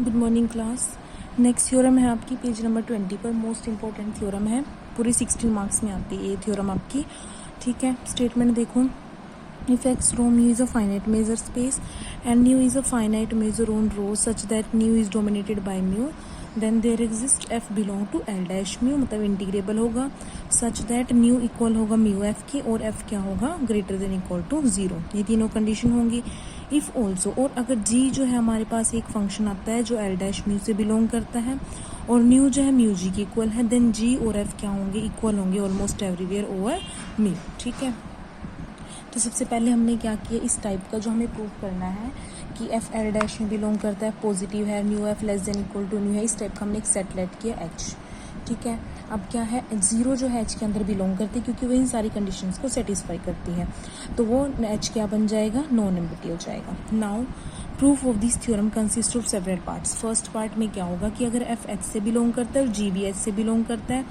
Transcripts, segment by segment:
Good morning class. Next theorem है आपकी page number 20 पर। मोस्ट इंपॉर्टेंट थ्योरम है, पूरी 16 मार्क्स में आती है ये थ्योरम आपकी। ठीक है, स्टेटमेंट देखो। If x rho mu is a finite measure space and nu is a finite measure on rho such that nu is dominated by mu, then there exist f belong to l dash mu, मतलब integrable होगा such that mu equal होगा mu f की और F क्या होगा greater than equal to 0। ये तीनों condition होंगी। इफ ऑल्सो, और अगर जी जो है हमारे पास एक फंक्शन आता है जो एल डैश म्यू से बिलोंग करता है और म्यू जो है म्यू जी की इक्वल है, देन जी और एफ क्या होंगे इक्वल होंगे ऑलमोस्ट एवरीवेयर ओवर म्यू। ठीक है, तो सबसे पहले हमने क्या किया, इस टाइप का जो हमें प्रूव करना है कि एफ एल डैश में बिलोंग करता है, पॉजिटिव है, mu f less than equal to mu है, इस टाइप का हमने एक सेट लेट किया एच। ठीक है, अब क्या है, जीरो जो है एच के अंदर बिलोंग करती है क्योंकि वो इन सारी कंडीशंस को सेटिस्फाई करती है, तो वो एच क्या बन जाएगा, नॉन एम्प्टी हो जाएगा। Now proof of this theorem consist of several parts. First part में क्या होगा कि अगर एफ एच से बिलोंग करता है और जी भी एच से बिलोंग करता है,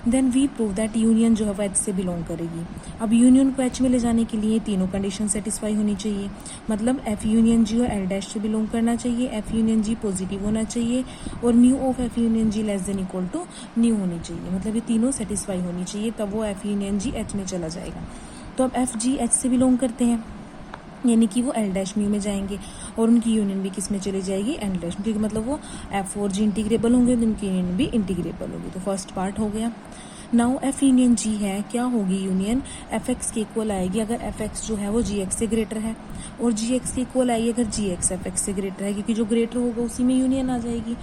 then we prove that union जो है वो एच से बिलोंग करेगी। अब यूनियन को एच में ले जाने के लिए तीनों कंडीशन सेटिस्फाई होनी चाहिए, मतलब एफ यूनियन जी और एल डैश से बिलोंग करना चाहिए, एफ यूनियन जी पॉजिटिव होना चाहिए और mu of F union ji less than equal to mu होनी चाहिए, मतलब ये तीनों सेटिस्फाई होनी चाहिए, तब वो एफ यूनियन जी एच में चला जाएगा। तो अब एफ जी एच से बिलोंग करते हैं यानी कि वो एल डैश म्यू में जाएंगे और उनकी यूनियन भी किस में चली जाएगी, एल डैश, क्योंकि मतलब वो एफ और जी इंटीग्रेबल होंगे तो उनकी यूनियन भी इंटीग्रेबल होगी। तो फर्स्ट पार्ट हो गया। नाउ एफ यूनियन जी है, क्या होगी यूनियन, एफ एक्स के इक्वल आएगी अगर एफ एक्स जो है वो जी एक्स से ग्रेटर है, और जी एक्स के इक्वल आएगी अगर जी एक्स एफ एक्स से ग्रेटर है, क्योंकि जो ग्रेटर होगा उसी में यूनियन आ जाएगी।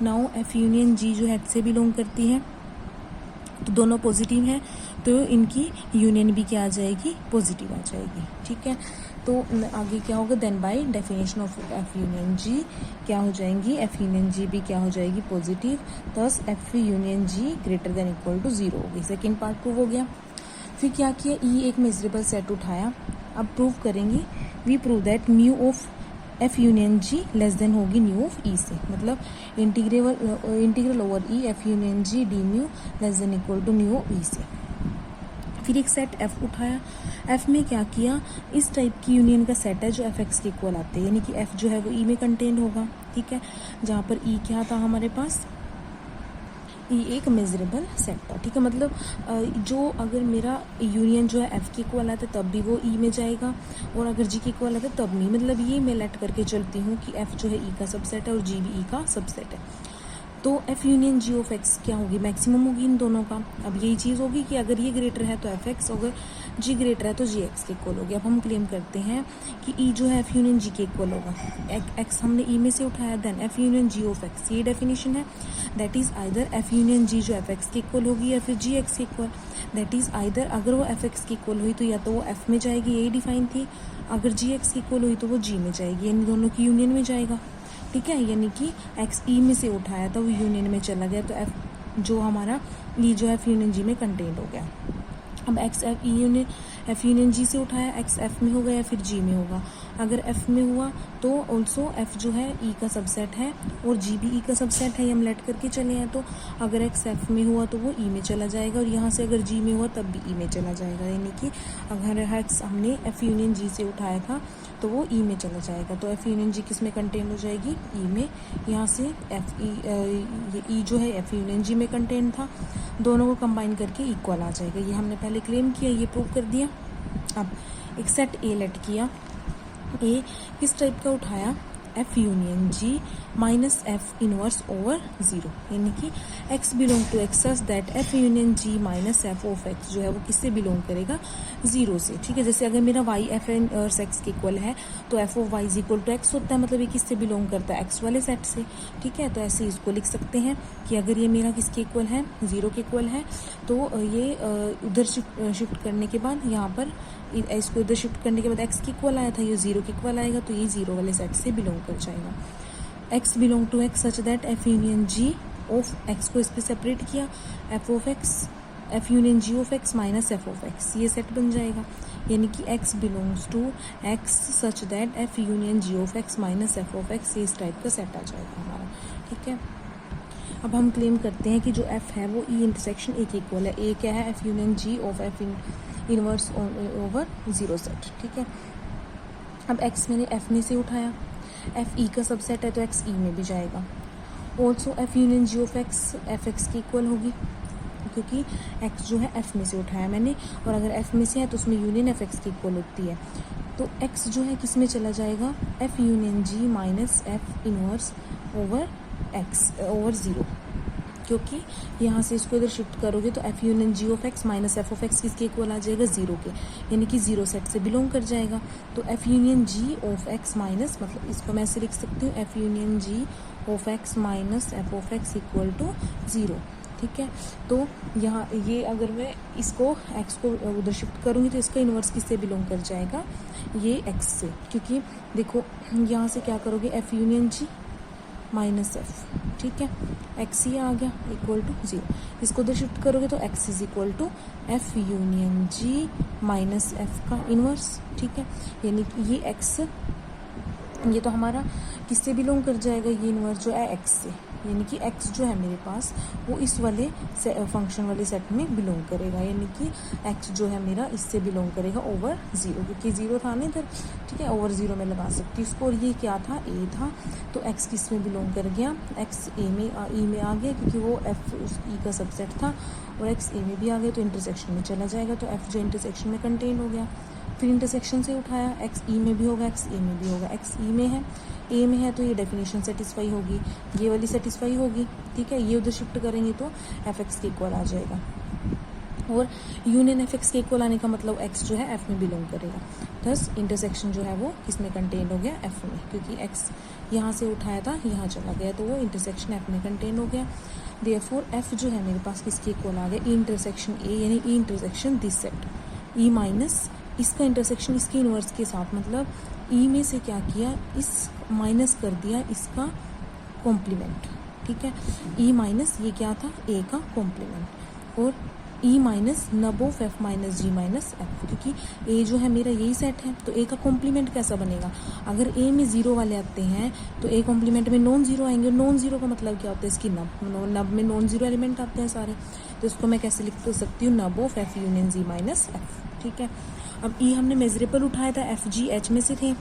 नाउ एफ यूनियन जी जो एच से बिलोंग करती है तो दोनों पॉजिटिव हैं, तो इनकी यूनियन भी क्या आ जाएगी, पॉजिटिव आ जाएगी। ठीक है, तो आगे क्या होगा, then by definition of F union G क्या हो जाएंगी, एफ यूनियन जी भी क्या हो जाएगी, positive, thus f union g greater than equal to 0 होगी। सेकेंड पार्ट प्रूव हो गया। फिर क्या किया, ई एक मेजरेबल सेट उठाया। अब प्रूव करेंगे, we prove that mu of F union ji less than होगी म्यू ऑफ ई से, मतलब integral over E F union G D mu less than equal to mu of E से। फिर एक set F उठाया, F में क्या किया, इस टाइप की यूनियन का सेट है जो एफ एक्स के इक्वल आते हैं, यानी कि एफ जो है वो ई में कंटेंट होगा। ठीक है, जहाँ पर ई क्या था हमारे पास, ई एक मेजरेबल सेट था। ठीक है, मतलब जो अगर मेरा यूनियन जो है एफ के इक्वल आता है तब भी वो ई में जाएगा, और अगर जी के इक्वल आता है तब नहीं, मतलब ये मैं लेट करके चलती हूँ कि एफ जो है ई का सबसेट है और जी भी ई का सबसेट है। तो F union ji of x क्या होगी, मैक्सिमम होगी इन दोनों का। अब यही चीज़ होगी कि अगर ये ग्रेटर है तो एफ एक्स, अगर जी ग्रेटर है तो जी एक्स के इक्वल होगी। अब हम क्लेम करते हैं कि ई जो है एफ यूनियन जी के इक्वल होगा, एक्स हमने ई में से उठाया, then F union ji of x, ये डेफिनेशन है, that is either F union G जो एफ एक्स के इक्वल होगी या फिर जी एक्स के इक्वल, दैट इज आइदर अगर वो एफ एक्स के इक्वल हुई तो या तो वो एफ में जाएगी, यही डिफाइन थी, अगर जी एक्स के इक्वल हुई तो वो जी में जाएगी, इन दोनों की यूनियन में जाएगा। ठीक है, यानी कि एक्स ई में से उठाया था वो यूनियन में चला गया, तो एफ जो हमारा ई जो है एफ यूनियन जी में कंटेंट हो गया। अब X F E union F union G से उठाया, एक्स एफ में होगा या फिर जी में होगा, अगर एफ में हुआ तो ऑल्सो एफ जो है ई का सबसेट है और जी भी ई का सबसेट है, ये हम लेट करके चले हैं, तो अगर एक्स एफ में हुआ तो वो ई में चला जाएगा, और यहाँ से अगर जी में हुआ तब भी ई में चला जाएगा, यानी कि अगर एक्स हमने एफ यूनियन जी से उठाया था तो वो ई में चला जाएगा, तो एफ यूनियन जी किस में कंटेंट हो जाएगी, ई में। यहाँ से एफ ई जो है एफ यूनियन जी में कंटेंट था, दोनों को कंबाइन करके इक्वल आ जाएगा, ये हमने पहले क्लेम किया, ये प्रूव कर दिया। अब एक सेट ए लेट किया, ए किस टाइप का उठाया, एफ यूनियन जी माइनस एफ इनवर्स ओवर 0, यानी कि x belong to x such that f union ji minus F of x जो है वो किससे बिलोंग करेगा, 0 से। ठीक है, जैसे अगर मेरा वाई एफ इनवर्स एक्स के इक्वल है तो f of y is equal to x होता है, मतलब ये किससे बिलोंग करता है, एक्स वाले सेट से। ठीक है, तो ऐसे इसको लिख सकते हैं कि अगर ये मेरा किसके इक्वल है, 0 के इक्वल है, तो ये उधर शिफ्ट करने के बाद यहाँ पर इसको इधर शिफ्ट करने के बाद एक्स के इक्वल आया था, ये 0 के इक्वल आएगा, तो ये 0 वाले सेट से बिलोंग कर जाएगा। X belong to x such that f union ji of x को इस पर सेपरेट किया, f of x f union ji of x minus F of x, ये सेट बन जाएगा, यानी कि x belongs to x such that f union ji of x minus F of x, ये इस टाइप का सेट आ जाएगा हमारा। ठीक है, अब हम क्लेम करते हैं कि जो एफ है वो ई इंटरसेक्शन ए के इक्वल है, ए क्या है, f union ji of f inverse over 0 set. ठीक है, अब एक्स मैंने एफ में से उठाया, एफ ई का सबसेट है तो एक्स ई में भी जाएगा। Also f union ji of x f x की इक्वल होगी, क्योंकि एक्स जो है एफ में से उठाया मैंने, और अगर एफ में से है तो उसमें यूनियन एफ एक्स की इक्वल होती है। तो एक्स जो है किस में चला जाएगा, एफ यूनियन जी minus F inverse over X over zero, क्योंकि यहाँ से इसको इधर शिफ्ट करोगे तो F union ji of x minus F of X किसके इक्वल आ जाएगा, ज़ीरो के, यानी कि ज़ीरो सेट से बिलोंग कर जाएगा। तो F union ji of x minus, मतलब इसको मैं ऐसे लिख सकती हूँ, f union ji of x minus F of x equal to zero. ठीक है, तो यहाँ ये अगर मैं इसको एक्स को उधर शिफ्ट करूँगी तो इसका इन्वर्स किससे बिलोंग कर जाएगा, ये एक्स से, क्योंकि देखो यहाँ से क्या करोगे, एफ यूनियन जी माइनस एफ, ठीक है, एक्स ही आ गया इक्वल टू ज़ीरो। इसको उधर शिफ्ट करोगे तो x is equal to F union ji minus f का इन्वर्स। ठीक है, यानी कि ये एक्स, ये तो हमारा किससे बिलोंग कर जाएगा, ये इन्वर्स जो है एक्स से, यानी कि एक्स जो है मेरे पास वो इस वाले फंक्शन वाले सेट में बिलोंग करेगा, यानी कि एक्स जो है मेरा इससे बिलोंग करेगा ओवर ज़ीरो, क्योंकि ज़ीरो था ना इधर। ठीक है, ओवर ज़ीरो में लगा सकती हूँ इसको, और ये क्या था, ए था, तो एक्स किस में बिलोंग कर गया, एक्स ए में ई में आ गया, क्योंकि वो एफ उस ई का सबसेट था, और एक्स ए में भी आ गया तो इंटरसेक्शन में चला जाएगा, तो एफ जो इंटरसेक्शन में कंटेन हो गया। फिर इंटरसेक्शन से उठाया, एक्स ई में भी होगा, एक्स ए में भी होगा, एक्स ई में है, ए में है, तो ये डेफिनेशन सेटिस्फाई होगी, ये वाली सेटिस्फाई होगी। ठीक है, ये उधर शिफ्ट करेंगे तो एफ एक्स के इक्वल आ जाएगा, और यूनियन एफ एक्स के इक्वल आने का मतलब एक्स जो है एफ में बिलोंग करेगा। थस इंटरसेक्शन जो है वो किस में कंटेन हो गया, एफ में, क्योंकि एक्स यहाँ से उठाया था यहाँ चला गया, तो वो इंटरसेक्शन एफ में कंटेन हो गया। देयरफॉर एफ जो है मेरे पास किसके इक्वल आ गया, ई इंटरसेक्शन ए, यानी E intersection this set, E minus इसका इंटरसेक्शन इसके इन्वर्स के साथ, मतलब ई में से क्या किया, इस माइनस कर दिया इसका कॉम्प्लीमेंट। ठीक है, ई माइनस ये क्या था, ए का कॉम्प्लीमेंट, और e minus nub of f minus g minus f, क्योंकि ए जो है मेरा यही सेट है, तो ए का कॉम्प्लीमेंट कैसा बनेगा, अगर ए में ज़ीरो वाले आते हैं तो ए कॉम्प्लीमेंट में नॉन ज़ीरो आएंगे, और नॉन ज़ीरो का मतलब क्या होता है, इसकी नब में नॉन ज़ीरो एलिमेंट आते हैं सारे, तो इसको मैं कैसे लिख सकती हूँ, nub of F union ji minus f. ठीक है, अब ई हमने मेजरेबल उठाया था, एफ जी एच में से थे,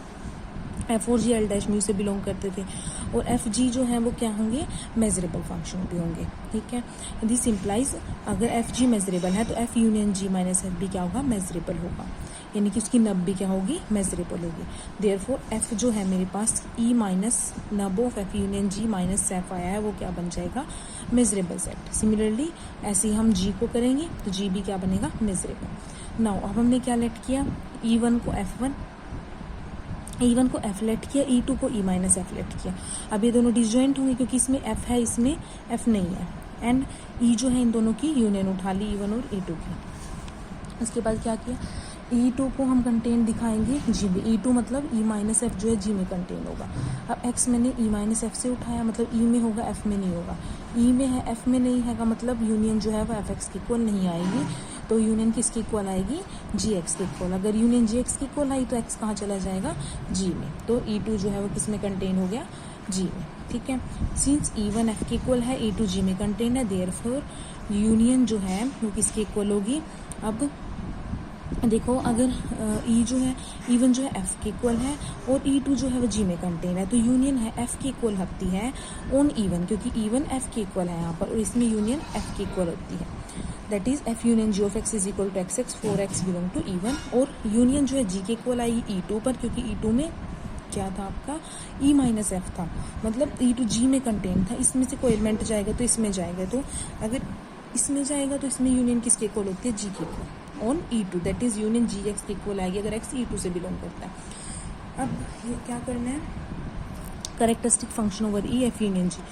एफ और जी एल डैश म्यू से बिलोंग करते थे, और एफ जी जो है वो क्या होंगे, मेजरेबल फंक्शन भी होंगे। ठीक है, दिस इम्प्लाइज अगर एफ जी मेजरेबल है तो एफ यूनियन जी माइनस एफ भी क्या होगा, मेजरेबल होगा, यानी कि उसकी नब भी क्या होगी, मेजरेबल होगी। देयरफॉर एफ जो है मेरे पास e minus nub of F union ji minus f आया है, वो क्या बन जाएगा, मेजरेबल सेट। सिमिलरली ऐसे ही हम जी को करेंगे तो जी भी क्या बनेगा, मेजरेबल। नाउ अब हमने क्या लेट किया, ई वन को एफ वन, ई वन को एफ लेट किया, ई टू को ई माइनस एफ लेट किया। अब ये दोनों डिसजॉइंट होंगे क्योंकि इसमें एफ है, इसमें एफ नहीं है, एंड ई जो है इन दोनों की यूनियन उठा ली, ई वन और ई टू की। उसके बाद क्या किया, ई टू को हम कंटेन दिखाएंगे जी में, ई टू मतलब ई माइनस एफ जो है जी में कंटेन होगा। अब एक्स मैंने ई माइनस एफ से उठाया, मतलब ई में होगा, एफ में नहीं होगा, ई में है एफ में नहीं है का मतलब यूनियन जो है वो एफ एक्स की इक्वल नहीं आएगी, तो यूनियन किसकी इक्वल आएगी, जी एक्स की इक्वल। अगर यूनियन जी एक्स की इक्वल आई तो एक्स कहाँ चला जाएगा, जी में, तो ई टू जो है वो किस में कंटेन हो गया, जी में। ठीक है, सिंस ई वन एफ की इक्वल है, ई टू जी में कंटेन है, देयरफॉर यूनियन जो है वो किसकी इक्वल होगी। अब देखो अगर ई जो है, ई वन जो है एफ के इक्वल है और ई टू जो है वो जी में कंटेन है, तो यूनियन है एफ की इक्वल होती है ऑन ई वन, क्योंकि ई वन एफ के इक्वल है यहाँ पर, और इसमें यूनियन एफ की इक्वल होती है, that is f union ji of x is equal to x x for x belong to E one, और यूनियन जो है जी के इक्वल आई ई टू पर, क्योंकि ई टू में क्या था आपका, ई माइनस एफ था, मतलब ई टू जी में कंटेन था, इसमें से कोई एलिमेंट जाएगा तो इसमें जाएगा, तो अगर इसमें जाएगा तो इसमें यूनियन किसके इक्वल होती है, जी के equal on E two, that is union G X के इक्वल आएगी अगर एक्स ई टू से बिलोंग करता है। अब ये क्या करना है, करेक्टरिस्टिक फंक्शन ओवर ई एफ यूनियन जी,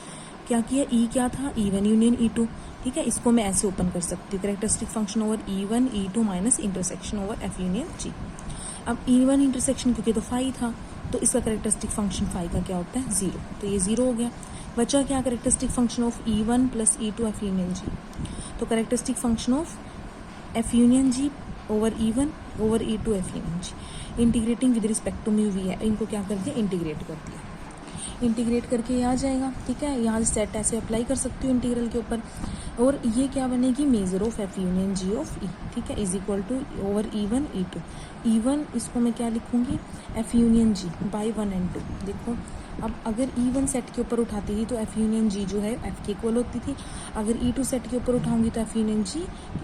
क्या किया, ई क्या था, E one union E two. ठीक है, इसको मैं ऐसे ओपन कर सकती हूँ, characteristic function over E one E two minus intersection over F union G. अब ई वन इंटरसेक्शन क्योंकि तो फाई था, तो इसका करेक्टरिस्टिक फंक्शन फाई का क्या होता है, जीरो, तो ये जीरो हो गया। बचा क्या, characteristic function of E one plus E two F union G, तो characteristic function of F union G over E one over E two F union G, integrating with respect to mu V है, इनको क्या कर दिया, integrate कर दिया, integrate करके ये आ जाएगा। ठीक है, यहाँ से सेट ऐसे अप्लाई कर सकती हूँ इंटीग्रल के ऊपर, और ये क्या बनेगी, measure of F union ji of E. ठीक है, is equal to over E two, E one इसको मैं क्या लिखूंगी, F union G by one and two. देखो अब अगर E1 सेट के ऊपर उठाती थी तो F यूनियन G जो है F के इक्वल होती थी, अगर E2 सेट के ऊपर उठाऊंगी तो F यूनियन G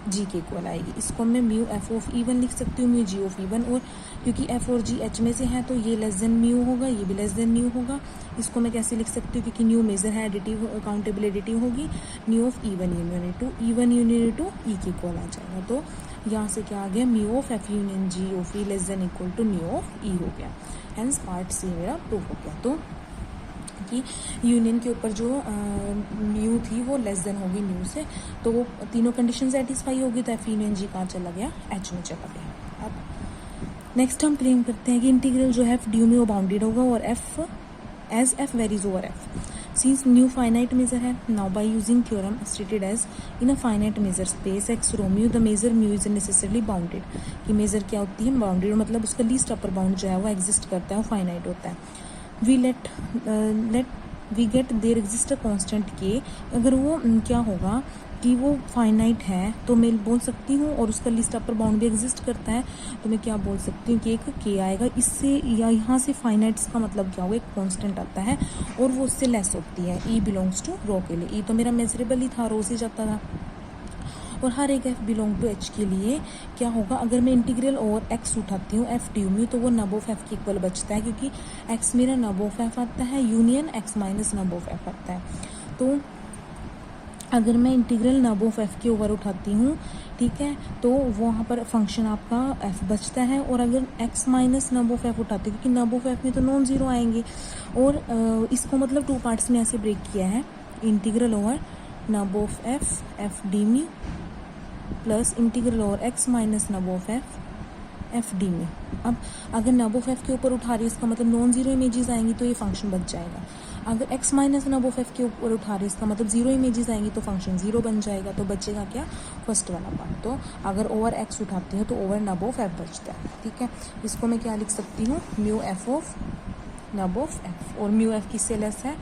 G के इक्वल आएगी। इसको मैं म्यू F ऑफ E1 लिख सकती हूँ, म्यू G ऑफ E1, और क्योंकि F और G H में से है तो ये लेस देन म्यू होगा, ये भी लेस देन म्यू होगा। इसको मैं कैसे लिख सकती हूँ, क्योंकि न्यू मेजर है, एडिटिव काउंटेबल एडिटिव होगी, mu of E1 union E2, E1 union E2 E के इक्वल आ जाएगा। तो यहाँ से क्या आ गया, mu of F union G of E less than equal to mu of E हो गया। हेंस पार्ट सी मेरा प्रूफ हो गया। तो कि यूनियन के ऊपर जो म्यू थी वो लेस देन होगी म्यू से, तो वो तीनों कंडीशन सेटिस्फाई होगी, तो F यूनियन G कहाँ चला गया, H में चला गया। अब नेक्स्ट हम क्लेम करते हैं कि इंटीग्रल जो है F ड्यू में वो बाउंडेड होगा और F as F varies over F since mu finite measure है। Now by using theorem stated as in a finite measure space X rho mu the measure mu is necessarily bounded. कि measure क्या होती है, bounded, मतलब उसका least upper bound जो है वो एग्जिस्ट करता है, वो फाइनाइट होता है। We get there exist a constant k, अगर वो क्या होगा कि वो फाइनाइट है तो मैं बोल सकती हूँ, और उसका लिस्ट अपर बाउंड भी एग्जिस्ट करता है, तो मैं क्या बोल सकती हूँ कि एक के आएगा इससे, या यहाँ से फाइनाइट्स का मतलब क्या होगा, एक कांस्टेंट आता है और वो उससे लेस होती है। ई बिलोंग्स टू रो के लिए, ई तो मेरा मेजरेबल ही था, रो से जाता था, और हर एक F बिलोंग टू H के लिए क्या होगा, अगर मैं इंटीग्रल ओवर X उठाती हूँ F ड्यू में, तो वो नब ऑफ F के इक्वल बचता है, क्योंकि X मेरा नब ऑफ F आता है, union X minus nub of F आता है। तो अगर मैं इंटीग्रल नब ऑफ F के ओवर उठाती हूँ, ठीक है, तो वहाँ पर फंक्शन आपका F बचता है, और अगर X minus nub of F उठाती हूँ, क्योंकि नब ऑफ F में तो नॉन जीरो आएंगे, और इसको मतलब टू पार्ट्स में ऐसे ब्रेक किया है, इंटीग्रल ओवर नब of F d mu plus integral over X minus nub of F d mu. अब अगर नब ऑफ F के ऊपर उठा रही है, इसका मतलब नॉन जीरो इमेजेस आएंगी, तो ये फंक्शन बच जाएगा। अगर X minus nub of F के ऊपर उठा रही है, इसका मतलब जीरो इमेजेस आएंगी, तो फंक्शन जीरो बन जाएगा। तो बचेगा क्या, फर्स्ट वाला पार्ट। तो अगर ओवर X उठाती हूँ तो ओवर नब ऑफ F बचता है, ठीक है। इसको मैं क्या लिख सकती हूँ, म्यू F ऑफ नब ऑफ F, और म्यू F किससे लेस है,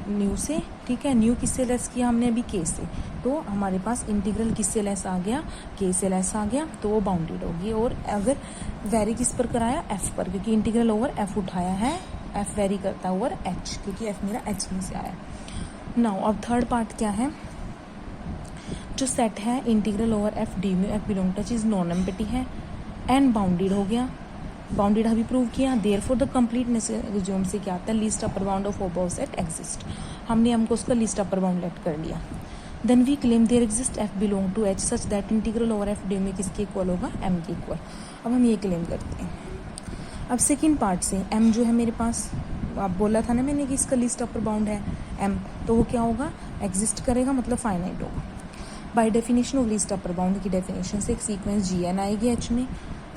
न्यू से, ठीक है। न्यू किससे लेस किया हमने अभी, के से, तो हमारे पास इंटीग्रल किससे लेस आ गया, के से लेस आ गया, तो वो बाउंडेड होगी। और अगर वेरी किस पर कराया, F पर, क्योंकि इंटीग्रल ओवर F उठाया है, F वेरी करता है ओवर H, क्योंकि F मेरा H में से आया। नाउ अब थर्ड पार्ट क्या है, जो सेट है integral over F d mu F belong to H is non empty है एंड बाउंडेड हो गया, बाउंडेड अभी प्रूव किया। देयरफॉर द कंप्लीटनेस रिज्यूम से क्या आता है, least upper bound of above set exist, हमने हमको उसका लीस्ट अपर बाउंड लेट कर लिया। Then we claim there exist F belong to H such that integral over F d में किसके इक्वल होगा, M के इक्वल। अब हम ये क्लेम करते हैं। अब सेकेंड पार्ट से M जो है मेरे पास, आप बोला था ना मैंने कि इसका लीस्ट अपर बाउंड है M, तो वो क्या होगा, एग्जिस्ट करेगा, मतलब फाइनाइट होगा। Bye definition of least upper bound की डेफिनेशन से एक सीक्वेंस GN आएगी H में,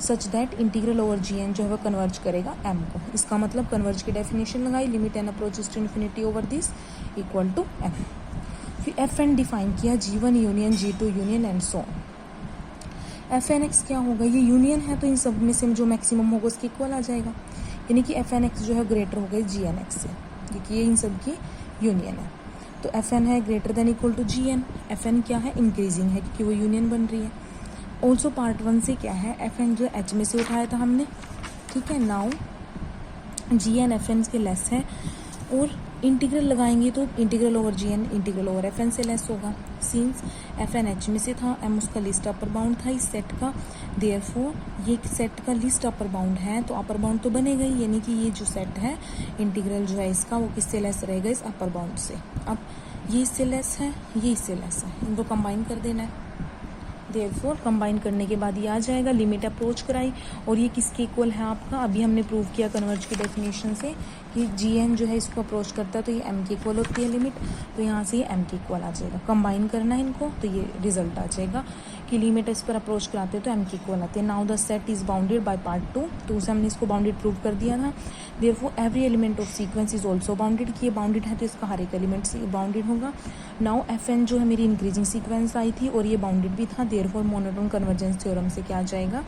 सच दैट इंटीग्रल ओवर GN जो है वो कन्वर्ज करेगा M को। इसका मतलब कन्वर्ज की डेफिनेशन लगाई, limit n approaches to infinity over this equal to M। फिर FN डिफाइन किया, G1 union G2 union and so on. FNX क्या होगा, ये यूनियन है तो इन सब में से जो मैक्सिमम होगा उसके इक्वल आ जाएगा, यानी कि FNX जो है ग्रेटर हो गई GNX से, क्योंकि ये इन सब की यूनियन है। तो FN है greater than equal to GN, FN क्या है, इंक्रीजिंग है, क्योंकि वो यूनियन बन रही है। ऑल्सो पार्ट 1 से क्या है, FN जो H में से उठाया था हमने, ठीक है। नाउ GN FN के लेस है, और इंटीग्रल लगाएंगे तो integral over GN integral over FN से लेस होगा। सिंस FN H में से था, M उसका लिस्ट अपर बाउंड था इस सेट का, देयरफॉर ये सेट का लिस्ट अपर बाउंड है, तो अपर बाउंड तो बनेगा ही, यानी कि ये जो सेट है इंटीग्रल जो है इसका, वो किससे लेस रहेगा, इस अपर बाउंड से। अब ये इससे लेस है, ये इससे लेस है, इनको कंबाइन कर देना है। देयरफॉर कंबाइन करने के बाद ये आ जाएगा, लिमिट अप्रोच कराई, और ये किसके इक्वल है आपका, अभी हमने प्रूव किया कन्वर्ज की डेफिनेशन से कि GN जो है इसको अप्रोच करता है तो ये M के इक्वल होती है लिमिट, तो यहाँ से ये M के इक्वल आ जाएगा। कंबाइन करना है इनको तो ये रिजल्ट आ जाएगा कि लिमिट इस पर अप्रोच कराते हैं तो M के इक्वल आते हैं। Now the set is bounded by part 2 से हमने इसको बाउंडेड प्रूव कर दिया था। Therefore every element of sequence is also bounded, कि ये बाउंडेड है तो इसका हर एक एलिमेंट बाउंडेड होगा। नाउ FN जो है मेरी इंक्रीजिंग सीक्वेंस आई थी और ये बाउंडेड भी था, देयरफॉर मोनोटोन कन्वर्जेंस थ्योरम से क्या आ जाएगा,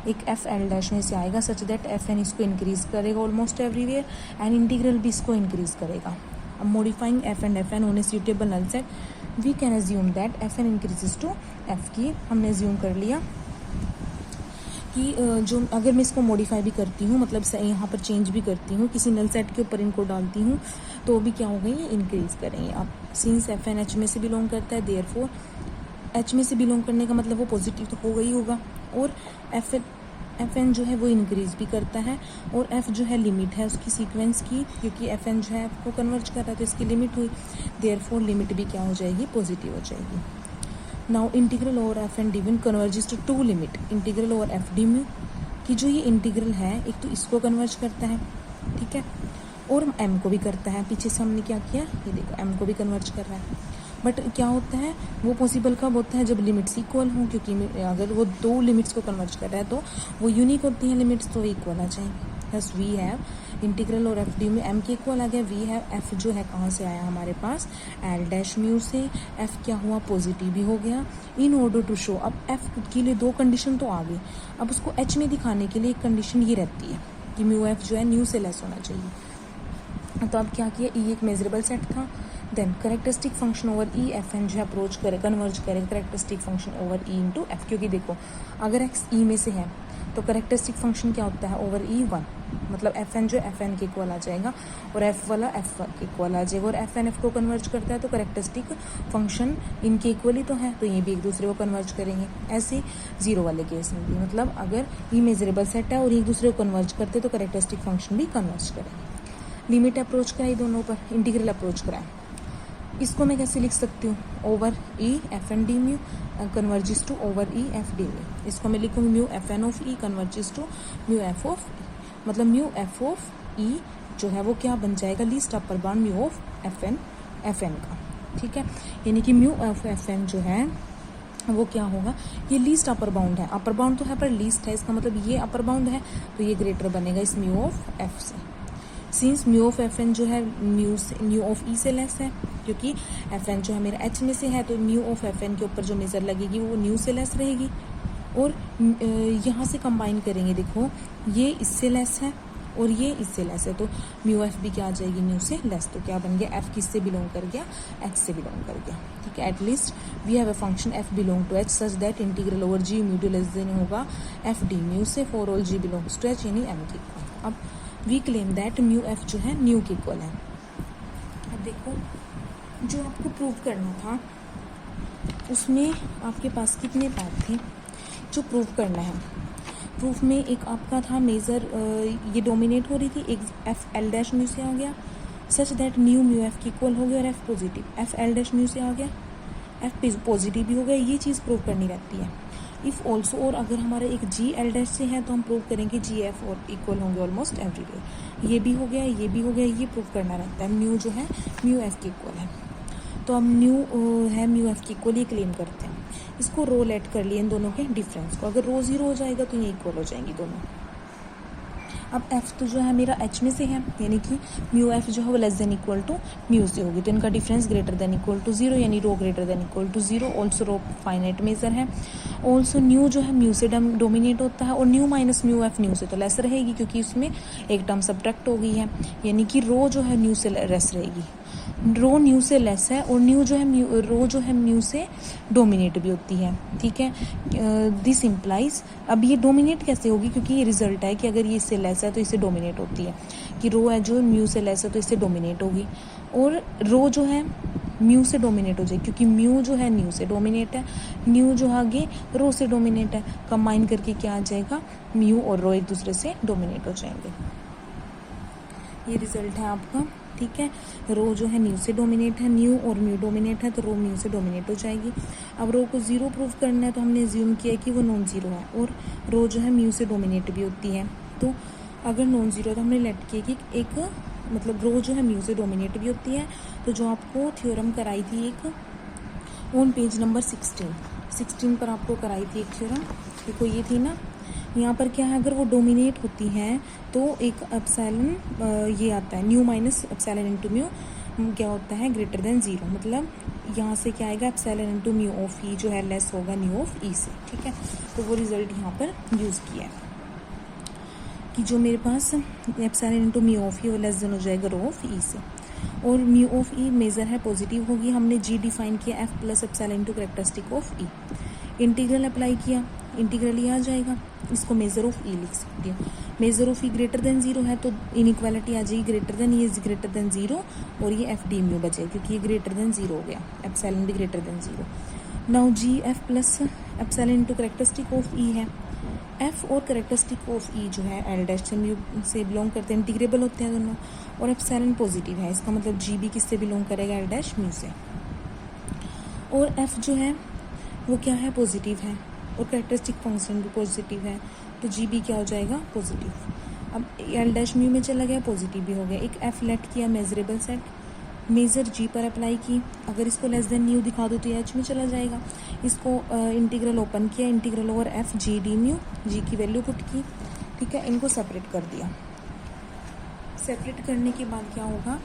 एक FL डैश में से आएगा, सच दैट FN इसको इंक्रीज करेगा ऑलमोस्ट एवरीवेयर एंड इंटीग्रल भी इसको इंक्रीज करेगा। अब modifying F and FN on a suitable null set, we can assume that FN increases to F की, हमने अज्यूम कर लिया कि जो अगर मैं इसको मॉडिफाई भी करती हूँ, मतलब यहाँ पर चेंज भी करती हूँ, किसी नल सेट के ऊपर इनको डालती हूँ, तो भी क्या होगा, ये इंक्रीज़ करेंगे। अब सिंस एफ एन एच में से बिलोंग करता है, देयरफॉर एच में से बिलोंग करने का मतलब वो पॉजिटिव तो होगा ही होगा, और एफ एन जो है वो इंक्रीज़ भी करता है, और एफ जो है लिमिट है उसकी सीक्वेंस की, क्योंकि एफ एन जो है एफ को कन्वर्ज कर रहा है तो इसकी लिमिट हुई, देयरफॉर लिमिट भी क्या हो जाएगी, पॉजिटिव हो जाएगी। Now integral over f N D mu converges to to limit integral over f D mu, कि जो ये इंटीग्रल है एक तो इसको कन्वर्ज करता है, ठीक है, और एम को भी करता है। पीछे से हमने क्या किया, ये देखो एम को भी कन्वर्ज कर रहा है। बट क्या होता है, वो पॉसिबल कब होता है, जब लिमिट्स इक्वल हों, क्योंकि अगर वो दो लिमिट्स को कन्वर्ज कर रहा है तो वो यूनिक होती हैं लिमिट्स, तो इक्वल आ जाएंगे। बस वी हैव इंटीग्रल और एफ डी में एम के इक्वल आ गया, वी हैव एफ जो है कहाँ से आया हमारे पास, एल डैश म्यू से, एफ क्या हुआ, पॉजिटिव भी हो गया। इन ऑर्डर टू शो, अब एफ के लिए दो कंडीशन तो आ गई, अब उसको एच में दिखाने के लिए एक कंडीशन ये रहती है कि म्यू एफ जो है न्यू से लेस होना चाहिए। तो अब क्या किया, ई एक मेजरेबल सेट था, then characteristic function over E F n जो है अप्रोच करे, कन्वर्ज करे characteristic function over e into f, क्योंकि देखो अगर एक्स ई में से है तो करेक्टरिस्टिक फंक्शन क्या होता है, ओवर ई 1, मतलब एफ एन जो एफ एन के इक्वल आ जाएगा, और एफ वाला एफ के इक्वल आ जाएगा, और एफ एन एफ को कन्वर्ज करता है तो करेक्टरिस्टिक फंक्शन इनके इक्वल ही तो है, तो ये भी एक दूसरे को कन्वर्ज करेंगे। ऐसे जीरो वाले केस में भी, मतलब अगर ई मेजरेबल सेट है और एक दूसरे को कन्वर्ज करते तो करेक्टरिस्टिक फंक्शन भी कन्वर्ज करेंगे। लिमिट अप्रोच कराई दोनों पर, इंटीग्रल अप्रोच कराए, इसको मैं कैसे लिख सकती हूँ, over E F N D mu converges to over E F D mu, इसको मैं लिखूँगी mu F N of E converges to mu F of E, मतलब म्यू एफ ऑफ ई जो है वो क्या बन जाएगा, least upper bound mu of f n का, ठीक है, यानी कि म्यू ऑफ एफ एन जो है वो क्या होगा, ये लीस्ट अपर बाउंड है, अपर बाउंड तो है पर लीस्ट है, इसका मतलब ये अपर बाउंड है तो ये ग्रेटर बनेगा इस म्यू ऑफ एफ से। Since mu of f n जो है म्यू ऑफ ई से लेस है, क्योंकि एफ एन जो है मेरा एच में से है, तो म्यू ऑफ एफ एन के ऊपर जो मेजर लगेगी वो न्यू से लेस रहेगी, और यहाँ से कंबाइन करेंगे, देखो ये इससे लेस है और ये इससे लेस है, तो म्यू एफ भी क्या आ जाएगी, न्यू से लेस, तो क्या बन गया, एफ किससे बिलोंग कर गया, एच से बिलोंग कर गया, ठीक है। At least we have a function f belong to h such that integral over g mu d less than होगा एफ डी म्यू से, for all g belongs to h यानी एम के इक्वल। अब we claim that mu f जो है new के equal है। अब देखो जो आपको प्रूव करना था उसमें आपके पास कितने पार्ट थे जो प्रूव करना है। प्रूफ में एक आपका था मेजर, ये डोमिनेट हो रही थी, एक एफ एल डैश म्यू से आ गया सच दैट न्यू म्यू एफ की इक्वल हो गया, और F positive F l dash mu से आ गया, एफ पॉजिटिव भी हो गया, ये चीज़ प्रूव करनी रहती है। इफ़ ऑल्सो, और अगर हमारा एक जी एल डैश से है तो हम प्रूव करेंगे जी एफ और इक्वल होंगे ऑलमोस्ट एवरीवेयर, ये भी हो गया, ये भी हो गया, ये प्रूव करना रहता है। म्यू जो है म्यू एफ के इक्वल है, तो हम न्यू है म्यू एफ की इक्वल ये क्लेम करते हैं। इसको रो लेट कर लिए इन दोनों के डिफरेंस को, अगर रो जीरो हो जाएगा तो ये इक्वल हो जाएंगी दोनों। अब एफ तो जो है मेरा एच में से है, यानी कि म्यू एफ जो है वो less than equal to mu से होगी, तो इनका difference greater than equal to zero, यानी rho greater than equal to zero. Also rho finite measure है। ऑल्सो न्यू जो है म्यू से डोमिनेट होता है, और nu minus mu F nu से तो लेस रहेगी, क्योंकि उसमें एक टर्म सब्ट्रैक्ट हो गई है, यानी कि रो जो है न्यू से लेस रहेगी। रो न्यू से लेस है, और न्यू जो है रो जो है म्यू से डोमिनेट भी होती है, ठीक है। दिस इम्प्लाइज, अब ये डोमिनेट कैसे होगी, क्योंकि ये रिजल्ट है कि अगर ये इससे लेस है तो इससे डोमिनेट होती है, कि रो है जो म्यू से लेस है तो इससे डोमिनेट होगी, और रो जो है म्यू से डोमिनेट हो जाएगी, क्योंकि म्यू जो है न्यू से डोमिनेट है, न्यू जो आगे रो से डोमिनेट है, कंबाइन करके क्या आ जाएगा, म्यू और रो एक दूसरे से डोमिनेट हो जाएंगे। ये रिजल्ट है आपका, ठीक है। रो जो है न्यू से डोमिनेट है, न्यू और म्यू डोमिनेट है, तो रो म्यू से डोमिनेट हो जाएगी। अब रो को जीरो प्रूव करना है, तो हमने अज्यूम किया कि वो नॉन जीरो है, और रो जो है म्यू से डोमिनेट भी होती है, तो अगर नॉन जीरो है तो हमने लेट किया कि एक मतलब रो जो है म्यू से डोमिनेट भी होती है। तो जो आपको थ्योरम कराई थी एक ऑन पेज नंबर 16 पर आपको कराई थी एक थ्योरम, देखो ये थी ना, यहाँ पर क्या है, अगर वो डोमिनेट होती हैं तो एक एप्सिलॉन ये आता है, new minus epsilon into mu क्या होता है, ग्रेटर देन जीरो, मतलब यहाँ से क्या आएगा, epsilon into mu of E जो है लेस होगा न्यू ऑफ ई से, ठीक है। तो वो रिजल्ट यहाँ पर यूज़ किया है कि जो मेरे पास एप्सिलॉन इनटू म्यू ऑफ ई वो लेस देन हो जाएगा रो ऑफ ई से, और म्यू ऑफ ई मेजर है पॉजिटिव होगी। हमने जी डिफाइन किया F plus epsilon into characteristic of E, integral apply किया, इंटीग्रल ये आ जाएगा। इसको मेजर ऑफ ई लिख सकती हूँ। Measure of E greater than 0 है तो इनइक्वालिटी आ जाएगी ग्रेटर देन, ये ग्रेटर देन 0 और ये एफ डी म्यू बचेगा क्योंकि ये ग्रेटर देन 0 हो गया, एप्सिलॉन भी greater than 0। Now G F plus epsilon into characteristic of E है। एफ और कैरेक्टरिस्टिक ऑफ ई जो है एल डैश से म्यू से बिलोंग करते हैं, इंटीग्रेबल होते हैं दोनों, और एप्सिलॉन पॉजिटिव है, इसका मतलब जी भी किससे बिलोंग करेगा, एल डैश म्यू से। और एफ जो है वो क्या है, पॉजिटिव है, और कैरेक्टरिस्टिक फंक्शन भी पॉजिटिव है, तो जी भी क्या हो जाएगा, पॉजिटिव। अब एल डैश म्यू में चला गया, पॉजिटिव भी हो गया। एक एफ लेट किया मेजरेबल सेट, मेजर जी पर अप्लाई की, अगर इसको लेस देन न्यू दिखा दो तो ये एच में चला जाएगा। इसको इंटीग्रल ओपन किया, integral over f g D mu, g की वैल्यू पुट की, ठीक है, इनको सेपरेट कर दिया। सेपरेट करने के बाद क्या होगा,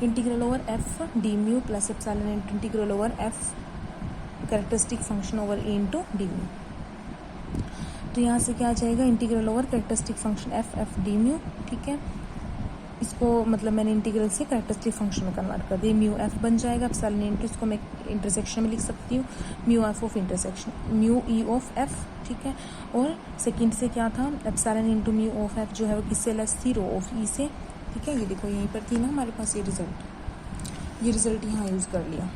integral over f D mu plus epsilon integral over f characteristic function over A into d mu. तो यहाँ से क्या आ जाएगा, integral over characteristic function f f D mu, ठीक है, इसको मतलब मैंने इंटीग्रल से कैरेक्टरिस्टिक फंक्शन में कन्वर्ट कर दिया, म्यू एफ बन जाएगा। एप्सिलॉन इंटू, इसको मैं इंटरसेक्शन में लिख सकती हूँ, mu F of intersection, mu E of F, ठीक है। और सेकंड से क्या था, epsilon into mu of F जो है वो किससे लेस थी, रो ऑफ ई से, ठीक है। ये देखो यहीं पर थी ना हमारे पास ये रिजल्ट यहाँ यूज़ कर लिया।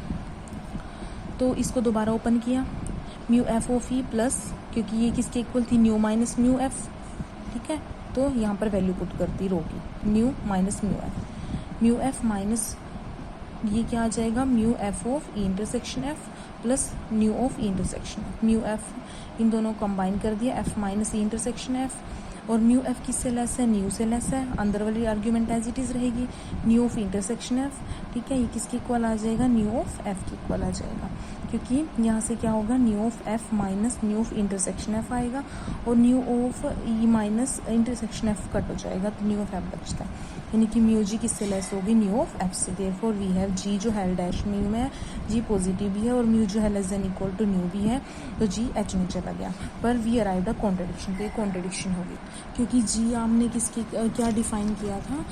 तो इसको दोबारा ओपन किया, mu F of E plus, क्योंकि ये किसके इक्वल थी, न्यू माइनस म्यू एफ, ठीक है, तो यहाँ पर वैल्यू पुट करती रो की, nu minus mu f minus ये क्या आ जाएगा, mu F of E intersection f plus nu of E intersection f. Mu f इन दोनों कंबाइन कर दिया, f minus E intersection f, और म्यू एफ किससे लेस है, न्यू से लेस है, अंदर वाली आर्ग्यूमेंट एज इट इज रहेगी, न्यू ऑफ इंटरसेक्शन एफ, ठीक है, ये किसके इक्वल आ जाएगा, न्यू ऑफ एफ के इक्वल आ जाएगा, क्योंकि यहाँ से क्या होगा, new of f minus new of intersection F आएगा, और new of E minus intersection F cut हो जाएगा, तो न्यू ऑफ एफ बचता है, यानी कि म्यू जी किससे लेस होगी, न्यू ऑफ एफ से। देयरफॉर वी हैव जी जो है डैश म्यू में है, जी पॉजिटिव भी है, और म्यू जो है less than equal to nu भी है, तो जी एच में चला गया। पर वी अराइव्ड अ कॉन्ट्रडिक्शन, तो ये कॉन्ट्रडिक्शन होगी, क्योंकि जी आपने किसके क्या डिफाइन किया था,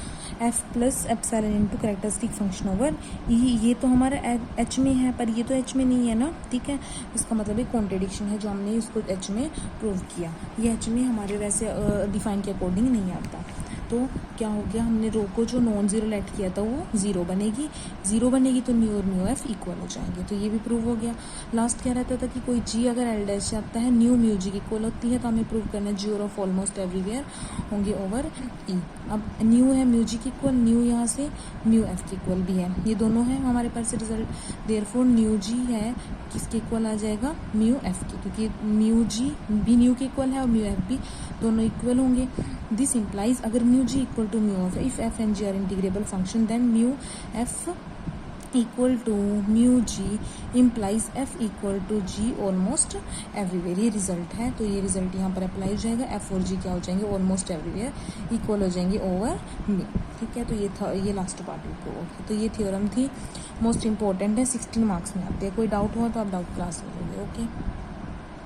f plus epsilon into characteristic function over E, ये तो हमारा एच में है, पर ये तो एच में नहीं है ना, ठीक है, इसका मतलब एक कॉन्ट्रडिक्शन है जो हमने इसको एच में प्रूव किया। ये एच में हमारे वैसे डिफाइन के अकॉर्डिंग नहीं आता। तो क्या हो गया, हमने रो को जो नॉन जीरो लेट किया था वो जीरो बनेगी तो न्यू और म्यू एफ इक्वल हो जाएंगे, तो ये भी प्रूव हो गया। लास्ट क्या रहता था कि कोई जी अगर एल डैश से आता है, न्यू म्यू जी की इक्वल होती है, तो हमें प्रूव करना है जी और ऑफ ऑलमोस्ट एवरीवेयर होंगे ओवर ई। अब न्यू है म्यू जी की इक्वल, न्यू यहाँ से म्यू एफ की इक्वल भी है, ये दोनों है हमारे पास रिजल्ट। देयरफॉर न्यू जी है किसके इक्वल आ जाएगा, म्यू एफ की, क्योंकि म्यू जी भी न्यू के इक्वल है और म्यू एफ भी, दोनों इक्वल होंगे। दिस इम्प्लाइज अगर mu g equal to mu f, if f and g are integrable function, then mu f equal to mu g implies f equal to g almost everywhere. ये result है, तो ये result यहाँ पर apply हो जाएगा, F और जी क्या हो जाएंगे, ऑलमोस्ट एवरीवेयर इक्वल हो जाएंगे ओवर म्यू, ठीक है। तो ये लास्ट पार्ट भी प्रूव होगी। तो ये थ्योरम थी, मोस्ट इंपॉर्टेंट है, 16 मार्क्स में आती है। कोई डाउट हुआ तो आप डाउट क्लास में लोगे, ओके।